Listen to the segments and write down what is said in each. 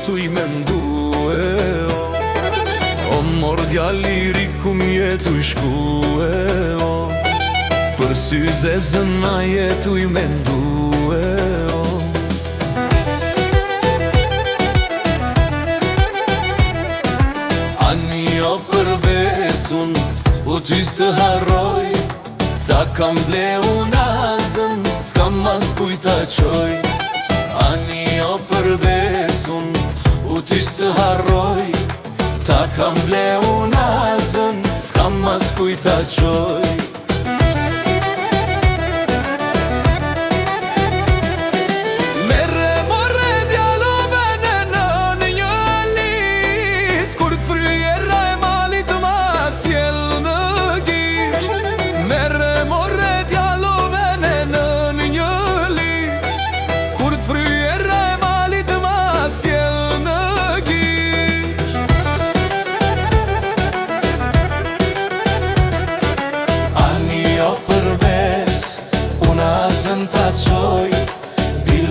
jetu I mendue O mor djaliri ku mjetu I shkue Për sy zezën na jetu I mendue Ani o përbesun U tys të harroj Ta kam bleu nazën S'kam mas kujta qoj Ani o përbesun U tys të harroj Ta kam bleu nazën S'kam mas kujta qoj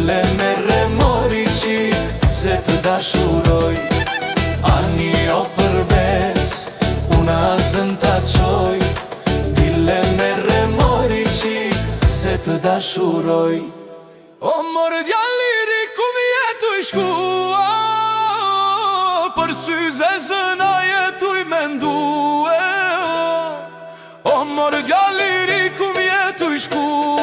Dile me remori qik Se të dashuroj Ani o përbes Una zën ta qoj Dile me remori qik Se të dashuroj O mor djaliri ku mi jetu I shkua Për sy zezën a jetu I mendue O mor djaliri ku mi jetu I shkua